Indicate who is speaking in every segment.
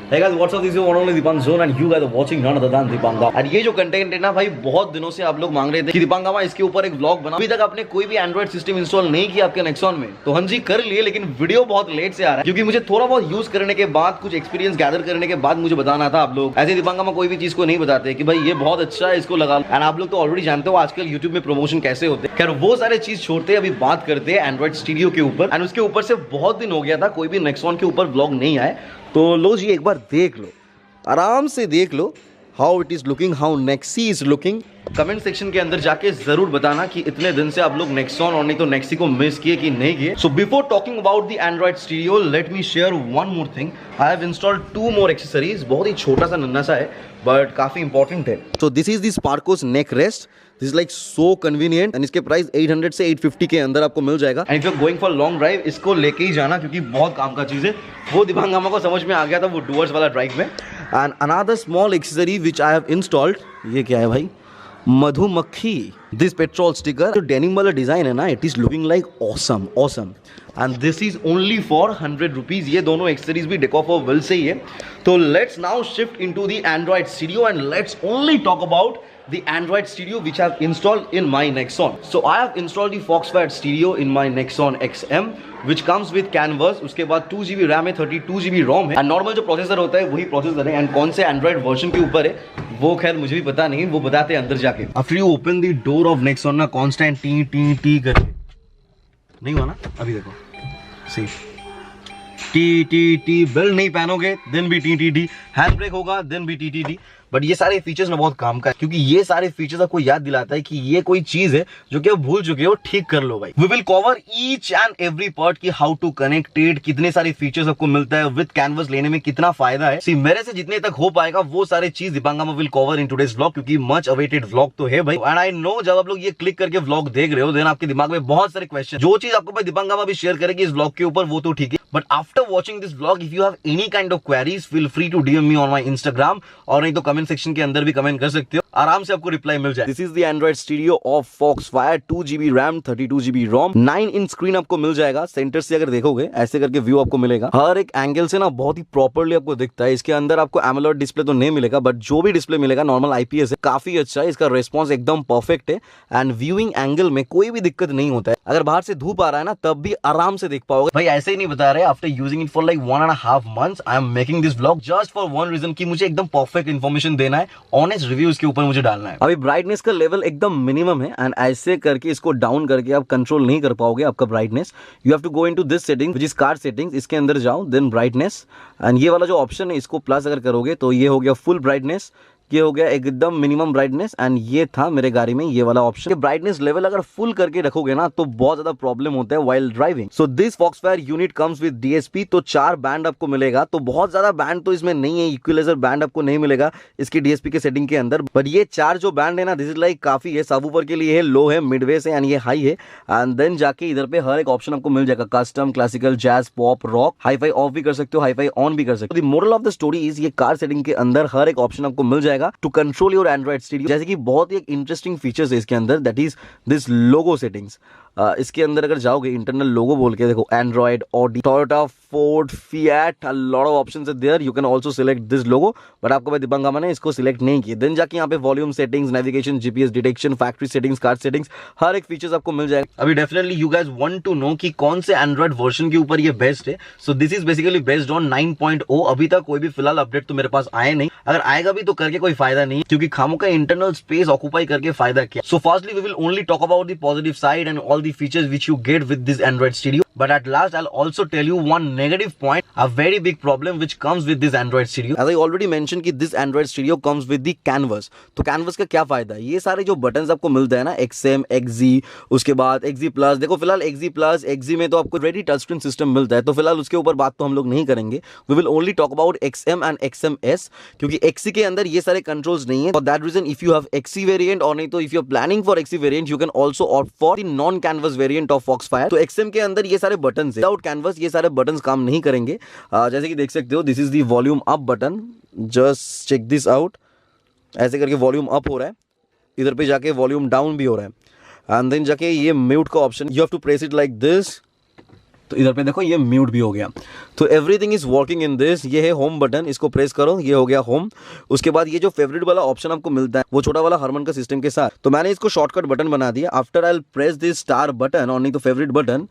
Speaker 1: Hey guys, what's up? This is your one only Deepang Zone and you guys are watching none other than Deepanga। और ये जो content है ना भाई, बहुत दिनों से आप लोग मांग रहे थे कि दीपांगा इसके ऊपर एक व्लॉग बना। अभी तक आपने कोई भी एंड्रॉइड सिस्टम इंस्टॉल नहीं किया आपके नेक्सॉन में, तो हाँ जी कर लिए, लेकिन वीडियो बहुत लेट से आ रहा है क्योंकि मुझे थोड़ा बहुत यूज करने के बाद, कुछ एक्सपीरियंस गैदर करने के बाद मुझे बताना था। आप लोग ऐसे दीपांगा कोई भी चीज को नहीं बताते कि भाई ये बहुत अच्छा है, इसको लगा लो। एंड आप लोग तो ऑलरेडी जानते हो आजकल यूट्यूब में प्रमोशन कैसे होते हैं। खैर वो सारे चीज छोड़ते, अभी बात करते हैं एंड्रॉइड स्टूडियो के ऊपर। एंड उसके ऊपर से बहुत दिन हो गया था कोई भी नेक्सॉन के ऊपर व्लॉग नहीं आए, तो लो जी एक बार देख लो, आराम से देख लो how it is looking, how nexi is looking. Comment section के अंदर जाके जरूर बताना कि इतने दिन से आप लोग नेक्सॉन और नहीं तो नेक्सी को मिस किए कि नहीं किए। So before talking about the Android studio, let me share one more thing. I have installed 2 more accessories. बहुत ही छोटा सा नन्ना सा है बट काफी इंपॉर्टेंट है। So this is the Sparkos neck rest. This is like so convenient and इसके price 800 से 850 के अंदर आपको मिल जाएगा। And if you are going for long drive, इसको लेके ही जाना क्योंकि बहुत काम का चीज है। वो दिपांगा को समझ में आ गया था वो डुअर्स वाला ड्राइव में। And another small accessory which I have installed, ये क्या है भाई, मधुमक्खी। दिस पेट्रोल स्टिकर, जो डेनिम वाला डिजाइन है ना, it is looking like awesome awesome. And this is only for 100 rupees. ये दोनों एक्सेसरीज भी डेकोर फॉर विल से ही है। तो let's now shift into the Android studio and let's only talk about the Android Studio which I have installed in my Nexon. So I have installed the Foxfire Studio in my Nexon XM which comes with Canvas. उसके बाद 2GB RAM है, 32GB ROM है। Normal जो processor होता है वही processor है। And कौन से एंड्रॉइड वर्जन के ऊपर है वो खैर मुझे भी पता नहीं, वो बताते हैं अंदर जाके। After you open the door of Nexon ना, कांस्टेंट टी टी टी करके नहीं हुआ ना, अभी देखो सही टी टी टी। बेल्ट नहीं पहनोगे देन भी T T T, hand brake होगा देन भी टी टी टी। बट ये सारे फीचर्स ना बहुत काम का है क्योंकि ये सारे फीचर्स आपको याद दिलाता है कि ये कोई चीज है जो कि आप भूल चुके हो, ठीक कर लो भाई। We will cover each and every part की हाउ टू कनेक्ट इट, कितने सारे फीचर्स आपको मिलता है, विद कैनवस लेने में कितना फायदा है। सी मेरे से जितने तक हो पाएगा वो सारे चीज Deepanga will cover in today's vlog, क्योंकि मच अवेटेड व्लॉग तो है भाई। एंड आई नो जब आप लोग ये क्लिक करके व्लॉग देख रहे हो देन आपके दिमाग में बहुत सारे क्वेश्चन, जो चीज आपको भाई दीपांगा भी शेयर करेगी इस व्लॉग के ऊपर वो तो ठीक है, but after watching this vlog if you have any kind of queries feel free to DM me on my Instagram, और नहीं तो कमेंट सेक्शन के अंदर भी कमेंट कर सकते हो, आराम से आपको रिप्लाई मिल जाए। This is the Android studio of Foxfire, 2GB RAM 32GB ROM, 9 inch screen आपको मिल जाएगा। सेंटर से अगर देखोगे ऐसे करके व्यू आपको मिलेगा, हर एक एंगल से ना बहुत ही प्रॉपर्ली आपको दिखता है। इसके अंदर आपको एमोलेड डिस्प्ले तो नहीं मिलेगा बट जो भी डिस्प्ले मिलेगा नॉर्मल IPS है, काफी अच्छा है। इसका रेस्पॉन्स एकदम परफेक्ट है एंड व्यूइंग एंगल में कोई भी दिक्कत नहीं होता है। अगर बाहर से धूप आ रहा है ना तब भी आराम से देख पाओगे भाई। ऐसे ही नहीं बता रहे, after using it for like 1.5 months I am making this vlog just for one reason कि मुझे एकदम परफेक्ट इन्फॉर्मेशन देना है, ऑनेस्ट रिव्यू इसके ऊपर मुझे डालना है। अभी ब्राइटनेस का लेवल एकदम मिनिमम है एंड ऐसे करके इसको डाउन करके आप कंट्रोल नहीं कर पाओगे आपका brightness. You have to go into this setting which is car settings, इसके अंदर जाओ देन ब्राइटनेस, एंड ये वाला जो ऑप्शन है इसको प्लस अगर करोगे तो ये हो गया फुल ब्राइटनेस, ये हो गया एकदम मिनिमम ब्राइटनेस, एंड ये था मेरे गाड़ी में ये वाला ऑप्शन। ब्राइटनेस लेवल अगर फुल करके रखोगे ना तो बहुत ज्यादा प्रॉब्लम होता है while driving. So this Foxfire unit comes with DSP, तो 4 बैंड आपको मिलेगा। तो बहुत ज्यादा बैंड तो इसमें नहीं है, इक्वलाइजर बैंड आपको नहीं मिलेगा इसकी DSP के सेटिंग के अंदर, बट ये 4 जो बैंड है ना दिस इज लाइक काफी है। सबवूफर के लिए है, लो है, मिडवेस है एंड ये हाई है। एंड देन जाके इधर पे हर एक ऑप्शन आपको मिल जाएगा, custom, classical, jazz, pop, rock, hi fi off भी कर सकते हो, हाई-फाई ऑन भी कर सकते हो। The moral of the story is ये कार सेटिंग के अंदर हर एक ऑप्शन आपको मिल जाएगा to control your Android studio. जैसे कि बहुत ही एक इंटरेस्टिंग फीचर्स है इसके अंदर, that is this logo settings. इसके अंदर अगर जाओगे इंटरनल लोगो बोल के देखो, Android, Audi, Toyota, Ford, Fiat, a lot of options are there. You can also select this logo, but आपको भाई दीपांगा ने इसको सिलेक्ट नहीं किया। देन जाके यहाँ पे volume settings, navigation, GPS detection, factory settings, car settings, हर एक फीचर्स आपको मिल जाएगा। अभी definitely you guys want to know कि कौन से एंड्रॉइड वर्जन के ऊपर ये बेस्ट है। So this is basically based on 9.0। अभी तक कोई भी फिलहाल अपडेट तो मेरे पास आए नहीं, अगर आएगा भी तो करके कोई फायदा नहीं, क्योंकि खामों का इंटरनल स्पेस ऑक्यूपाई करके फायदा क्या। So firstly we will only talk about the positive side and all the features which you get with this Android Studio, but at last I'll also tell you one negative point, a very big problem which comes with this Android Studio. As I already mentioned कि this Android Studio comes with the Canvas। तो Canvas का क्या फायदा है, ये सारे जो buttons आपको मिलते हैं ना, XM, XZ, उसके बाद XZ Plus, देखो फिलहाल XZ Plus, XZ में तो आपको रेडी टच स्क्रीन सिस्टम मिलता है, तो फिलहाल उसके ऊपर बात तो हम लोग नहीं करेंगे। We will only talk about XM and XMS, क्योंकि XC के अंदर ये सारे कंट्रोल्स नहीं है। For that reason if you have XC variant और नहीं तो if you are planning for XC variant you can also opt for the non canvas variant of Foxfire। तो XM के अंदर ये सारे बटन्स है, विदाउट कैनवस ये सारे बटन्स काम नहीं करेंगे। जैसे कि देख सकते हो this is the volume up button, just check this out, ऐसे करके वॉल्यूम अप हो रहा है, इधर पे जाके वॉल्यूम डाउन भी हो रहा है, एंड देन जाके ये म्यूट का option, you have to press it like this तो इधर पे देखो ये म्यूट भी हो गया। तो everything is working in this. ये है होम बटन, इसको प्रेस करो, ये हो गया होम। उसके बाद ये जो फेवरेट वाला ऑप्शन आपको मिलता है वो छोटा वाला हरमन का सिस्टम के साथ, तो मैंने इसको शॉर्टकट बटन बना दिया। After I press this star button और नहीं तो फेवरेट बटन,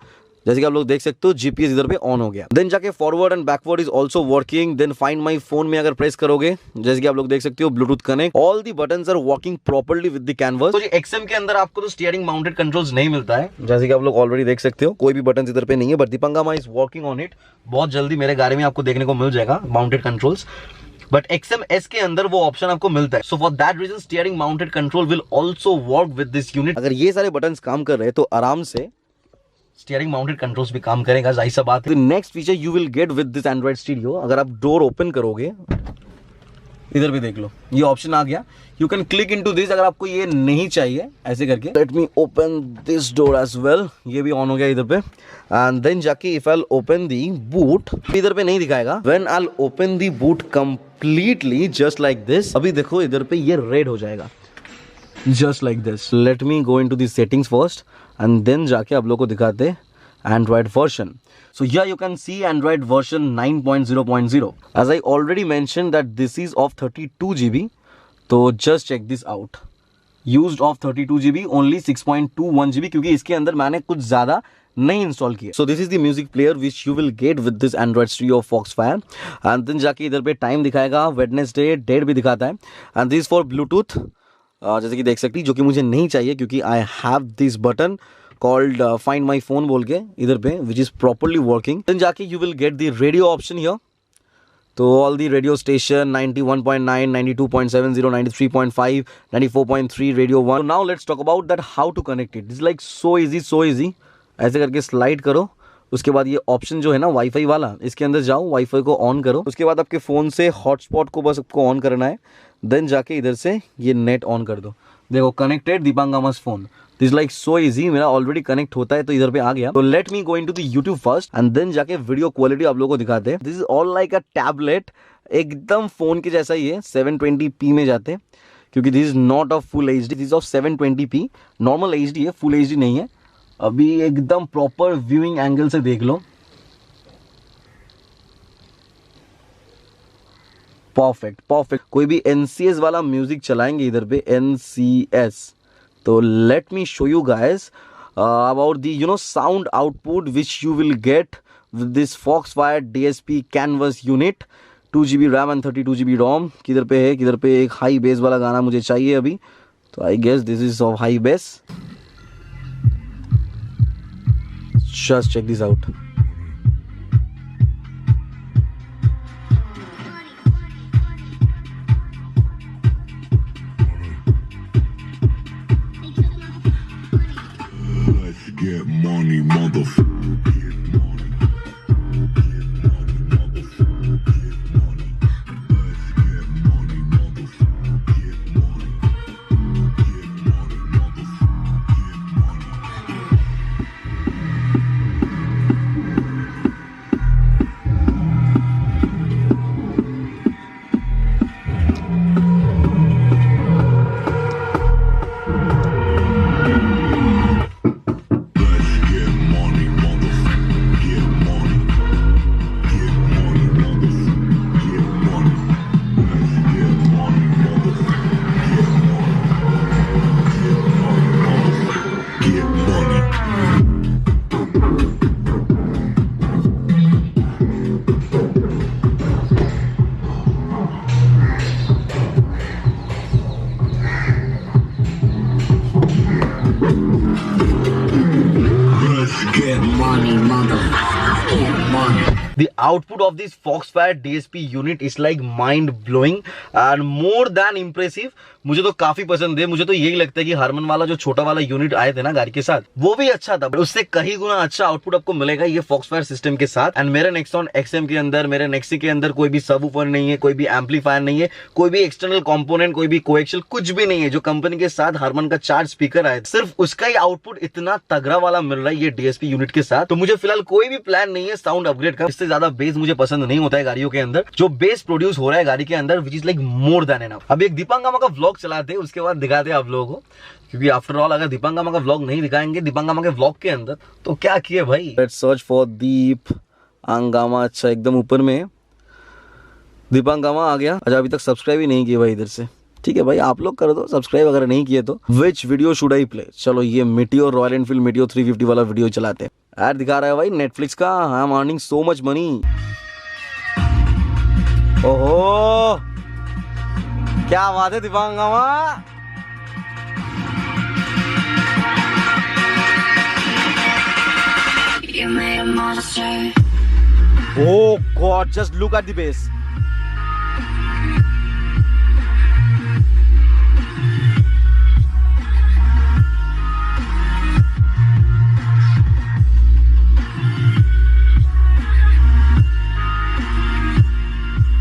Speaker 1: जैसे कि आप लोग देख सकते हो जीपीएस इधर पे ऑन हो गया। देन जाके forward and backward is also working. Then find my phone में अगर प्रेस करोगे, जैसे कि आप लोग देख सकते हो bluetooth connect, all the buttons are working properly with the canvas. तो एक्सएम के अंदर आपको तो स्टीयरिंग माउंटेड कंट्रोल्स नहीं मिलता है, जैसे कि आप लोग ऑलरेडी देख सकते हो, कोई भी बटन इधर पे नहीं है, but Deepangama is working on it. बहुत जल्दी मेरे गाड़ी में आपको देखने को मिल जाएगा माउंटेड कंट्रोल्स, बट XM-S के अंदर वो ऑप्शन आपको मिलता है। So for that reason steering mounted control will also work with this unit. अगर ये सारे बटन्स काम कर रहे हैं तो आराम से स्टीयरिंग माउंटेड कंट्रोल्स भी काम करेगा, जाहिर सा बात है। Next feature you will get with this Android studio, अगर आप डोर ओपन करोगे, इधर भी देख लो ये ऑप्शन आ गया, you can click into this. अगर आपको ये नहीं चाहिए ऐसे करके, let me open this door as well, ये भी ऑन हो गया इधर पे। एंड देन जाके if I open the boot, इधर पे नहीं दिखाएगा। When I open the boot completely just like this, अभी देखो इधर पे ये रेड हो जाएगा just like this. Let me go into the settings first and then जाके आप लोग को दिखाते Android version. So here you can see Android version 9.0.0. As I already mentioned that this is of 32 GB. तो just check this out. Used of 32 GB, only 6.21 GB, क्योंकि इसके अंदर मैंने कुछ ज़्यादा नहीं इंस्टॉल किया। So this is the music player which you will get with this Android Studio Foxfire. And then जाके इधर पे टाइम दिखाएगा, Wednesday डेट भी दिखाता है। And this is for Bluetooth, जैसे कि देख सकती, जो कि मुझे नहीं चाहिए क्योंकि I have this button called find my phone बोल के इधर पे, which is properly working. Then जाके you will get the radio option here. तो all the radio station 91.9, 92.70, 93.5, 94.3, radio 1. So now let's talk about that how to connect it. This is like so easy. ऐसे करके slide करो, उसके बाद ये option जो है ना वाईफाई वाला, इसके अंदर जाओ, वाईफाई को ऑन करो। उसके बाद आपके फ़ोन से हॉटस्पॉट को बस आपको ऑन करना है। देन जाके इधर से ये नेट ऑन कर दो, देखो connected Deepangama's phone. This like so easy, मेरा ऑलरेडी कनेक्ट होता है तो इधर पे आ गया। तो let me go into the YouTube first and then जाके वीडियो क्वालिटी आप लोगों को दिखाते हैं। This is all like a tablet, एकदम फोन के जैसा ही है। 720p में जाते हैं क्योंकि this is not of full HD, this is of 720p, normal HD है, फुल HD नहीं है। अभी एकदम प्रॉपर व्यूइंग एंगल से देख लो, परफेक्ट। कोई भी NCS वाला म्यूजिक चलाएंगे इधर पे, NCS, तो let me show you guys about the sound output which you will get with this Foxfire DSP canvas unit. 2GB RAM and 32GB रोम। किधर पे है, किधर पे एक हाई बेस वाला गाना मुझे चाहिए अभी, तो I guess this is of high base. Just check this out.
Speaker 2: Get money, motherfucker.
Speaker 1: The output of this Foxfire DSP unit is like mind blowing and more than impressive. मुझे तो काफी पसंद है। मुझे तो यही लगता है कि हरमन वाला जो छोटा वाला यूनिट आए थे ना गाड़ी के साथ, वो भी अच्छा था, उससे कहीं गुना अच्छा आउटपुट आपको मिलेगा ये Foxfire सिस्टम के साथ। एंड मेरे नेक्सॉन XM के अंदर, मेरे नेक्सी के अंदर कोई भी सबवूफर नहीं है, कोई भी एम्पलीफायर नहीं है, कोई भी एक्सटर्नल कंपोनेंट, कोई भी कोएक्सियल कुछ भी नहीं है। जो कंपनी के साथ हरमन का 4 स्पीकर आए, सिर्फ उसका ही आउटपुट इतना तगड़ा वाला मिल रहा है ये DSP यूनिट के साथ। तो मुझे फिलहाल कोई भी प्लान नहीं है साउंड अपग्रेड का, इससे से ज्यादा बेस मुझे पसंद नहीं होता है गाड़ियों के अंदर। जो बेस प्रोड्यूस हो रहा है गाड़ी के अंदर which is like more than enough. अब एक दीपांगामा का व्लॉग चलाते हैं, उसके बाद दिखाते हैं आप लोगों को, क्योंकि आफ्टर ऑल अगर दीपांगामा का व्लॉग नहीं दिखाएंगे दीपांगामा के व्लॉग के अंदर तो क्या किए भाई। Let's search for Deepangama. अच्छा एकदम ऊपर में दीपांगामा आ गया। अच्छा अभी तक सब्सक्राइब ही नहीं किए भाई इधर से। ठीक है भाई आप लोग कर दो सब्सक्राइब अगर नहीं किए तो। विच वीडियो शुड आई प्ले? चलो ये मीटियोर रॉयल एनफील्ड मीटियोर 350 वाला वीडियो चलाते हैं। ऐड दिखा रहा है भाई नेटफ्लिक्स का। I am earning so much money. ओहो क्या बात है दीपांगामा।
Speaker 3: You made a monster.
Speaker 1: Oh God, just look at the base.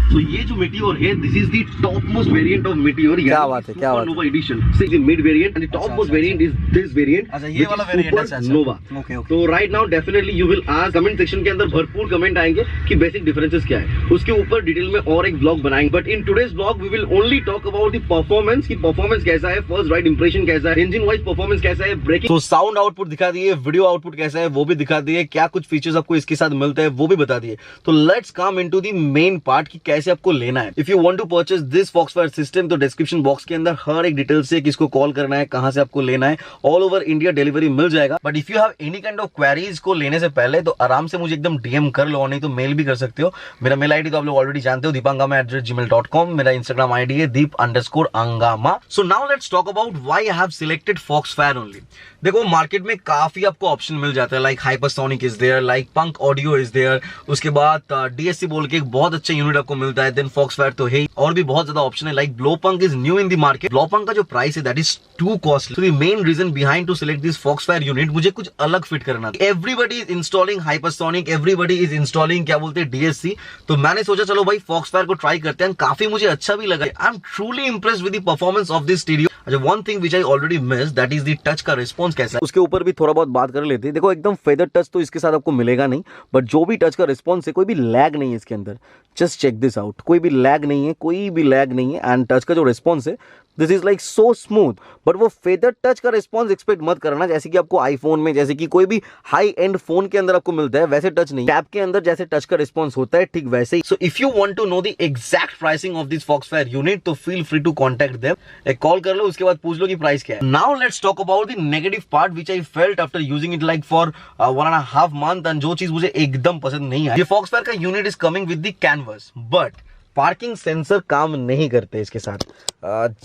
Speaker 1: तो ये जो मीटियोर है this is the top most variant of Meteor.
Speaker 4: क्या बात है, क्या बात है।
Speaker 1: नोवा एडिशन से the mid variant and the top most variant is this variant.
Speaker 4: अच्छा ये वाला वेरिएंट है। अच्छा
Speaker 1: नोवा।
Speaker 4: Okay okay.
Speaker 1: तो right now definitely you will ask, comment section के अंदर भरपूर कमेंट आएंगे कि बेसिक डिफरेंसेस क्या है, उसके ऊपर डिटेल में और एक ब्लॉग बनाएंगे। But in today's blog we will only talk about the performance की परफॉर्मेंस कैसा है, फर्स्ट राइड इंप्रेशन कैसा है, इंजन वाइज परफॉर्मेंस कैसा है, ब्रेकिंग, तो साउंड आउटपुट दिखा दिए, वीडियो आउटपुट कैसा है वो भी दिखा दिए, क्या कुछ फीचर्स आपको इसके साथ मिलता है वो भी बता दिए। तो let's come into the main part कि कैसे आपको लेना है। If you want to purchase this Foxfire system तो डिस्क्रिप्शन बॉक्स के अंदर हर एक डिटेल से किसको कॉल करना है, कहां से आपको लेना है, ऑल ओवर इंडिया डिलीवरी मिल जाएगा। But if you have any kind of queries को लेने से पहले तो आराम से मुझे एकदम डीएम कर लो, नहीं तो मेल भी कर सकते हो। मेरा मेल आईडी तो आप लोग ऑलरेडी जानते हो, deepangama@gmail.com। मेरा इंस्टाग्राम आईडी है deep_angama। So now let's talk about why I have selected Foxfire only. देखो मार्केट में काफी आपको ऑप्शन मिल जाता है, like Hypersonic is there, like punk audio is there, उसके बाद डीएससी बोल के एक बहुत अच्छा यूनिट आपको मिलता है, देन फॉक्सफायर तो है, और भी बहुत ज्यादा ऑप्शन है। Like Blaupunkt is new in the market. Blaupunkt का जो प्राइस है that is too costly. So the main reason behind to select this Foxfire unit, मुझे कुछ अलग फिट करना था। Everybody is installing Hypersonic, everybody is installing क्या बोलते हैं डीएससी, तो मैंने सोचा चलो भाई फॉक्सफायर को ट्राई करते हैं। काफी मुझे अच्छा भी लगा। I am truly impressed with the performance of this stereo. अच्छा one thing which I already missed that is the touch का रिस्पांस कैसा है, उसके ऊपर भी थोड़ा बहुत बात कर लेते हैं। देखो एकदम फेदर टच तो इसके साथ आपको मिलेगा नहीं, बट जो भी टच का रिस्पांस है कोई भी लैग नहीं है इसके अंदर। जस्ट चेक दिस आउट, कोई भी लैग नहीं है, कोई भी लैग नहीं है। एंड टच का जो रिस्पांस है this is like so smooth. But वो फेदर टच का रिस्पांस एक्सपेक्ट मत करना जैसे कि आपको आईफोन में, जैसे कि कोई भी हाई एंड फोन के अंदर आपको मिलता है, वैसे टच नहीं। टैब के अंदर जैसे टच का रिस्पांस होता है ठीक वैसे ही। So if you want to know the exact pricing of this Foxfire unit तो feel free to contact them. एक कॉल कर लो, उसके बाद पूछ लो कि प्राइस क्या है। Now let's talk about the negative part which I felt after using it like for 1.5 month, and जो चीज मुझे एकदम पसंद नहीं आई। ये फॉक्सफायर का unit is coming with the canvas, but parking sensor काम नहीं करते इसके साथ।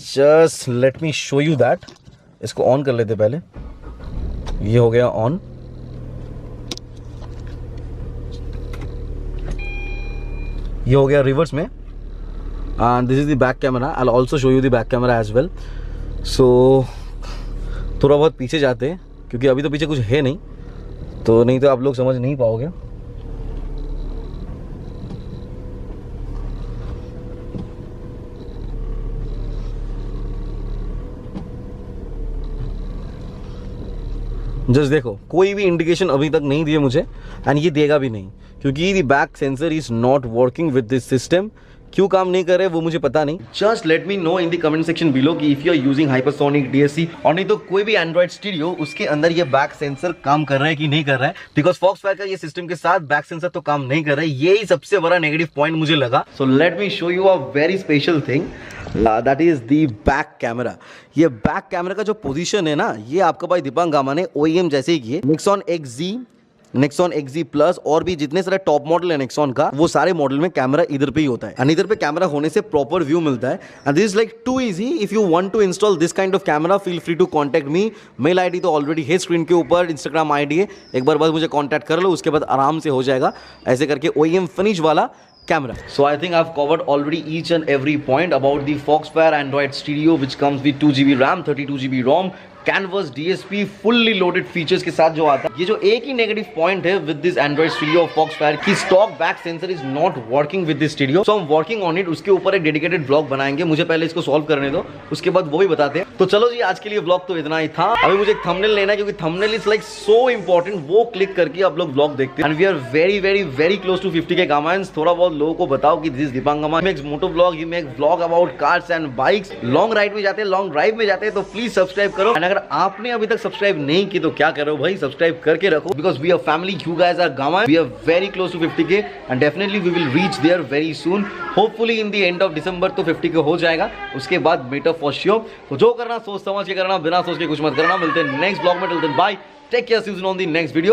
Speaker 1: Just let me show you that. इसको ऑन कर लेते पहले। ये हो गया ऑन। ये हो गया रिवर्स में। And this is the back camera. I will also show you the back camera as well. So थोड़ा बहुत पीछे जाते हैं क्योंकि अभी तो पीछे कुछ है नहीं, तो नहीं तो आप लोग समझ नहीं पाओगे। जस्ट देखो कोई भी इंडिकेशन अभी तक नहीं दिए मुझे, एंड ये देगा भी नहीं क्योंकि the back sensor is not working with this system. क्यों काम नहीं कर रहे वो मुझे पता नहीं। Just let me know in the comment section below कि if you are using Hypersonic, DSC और नहीं तो कोई भी एंड्रॉइड स्टीरियो, उसके अंदर ये बैक सेंसर काम कर रहा है कि नहीं कर रहा है। बिकॉज फॉक्सफायर का ये सिस्टम के साथ बैक सेंसर तो काम नहीं कर रहा है। यही सबसे बड़ा नेगेटिव पॉइंट मुझे लगा। So let me show you a very special thing, that is the back camera. ये बैक कैमरा का जो पोजीशन है ना, ये आपका भाई दीपांगामा ने ओईएम जैसे ही किए। Nexon XZ, Nexon XZ plus और भी जितने सारे टॉप मॉडल है नेक्सॉन का, वो सारे मॉडल में कैमरा इधर पे ही होता है। एंड इधर पे कैमरा होने से प्रॉपर व्यू मिलता है। And this is like too easy. If you want to install this kind of camera feel free to contact me. Mail ID तो ऑलरेडी है स्क्रीन के ऊपर, इंस्टाग्राम आईडी है, एक बार बस मुझे कॉन्टैक्ट कर लो, उसके बाद आराम से हो जाएगा ऐसे करके ओईएम फिनिश वाला camera. So I think I've covered already each and every point about the Foxfire Android Stereo which comes with 2GB RAM, 32GB ROM, Canvas DSP fully loaded features के साथ जो आता है। ये जो एक ही नेगेटिव पॉइंट है with this Android studio of Foxfire की stock back sensor is not working with this studio, so हम वर्किंग ऑन इट। उसके ऊपर एक डेडिकेटेड ब्लॉग बनाएंगे, मुझे पहले इसको सॉल्व करने दो, उसके बाद वो भी बताते हैं। तो चलो जी, आज के लिए ब्लॉग तो इतना ही था। अभी मुझे एक थंबनेल लेना है क्योंकि thumbnail is like so important, वो क्लिक करके आप लोग ब्लॉग देखते हैं। And we are very very very close to 50K comments. थोड़ा बहुत लोगों को बताओ कि दिस इज दीपांग गमा makes moto blog, he make blog about cars and bikes. Long ride में जाते हैं, लॉन्ग ड्राइव में जाते हैं, तो प्लीज सब्सक्राइब करो। एंड अगर आपने अभी तक सब्सक्राइब नहीं की तो क्या करो भाई, सब्सक्राइब करके रखो, because we are family, you guys are Gama, we are very close to 50K and definitely we will reach there very soon. Hopefully in the end of December तो 50K हो जाएगा, उसके बाद मीटअप फॉर श्योर। तो जो करना सोच समझ के करना, बिना सोच के कुछ मत करना। मिलते हैं नेक्स्ट ब्लॉग में, till then bye, take care, see you on the next video.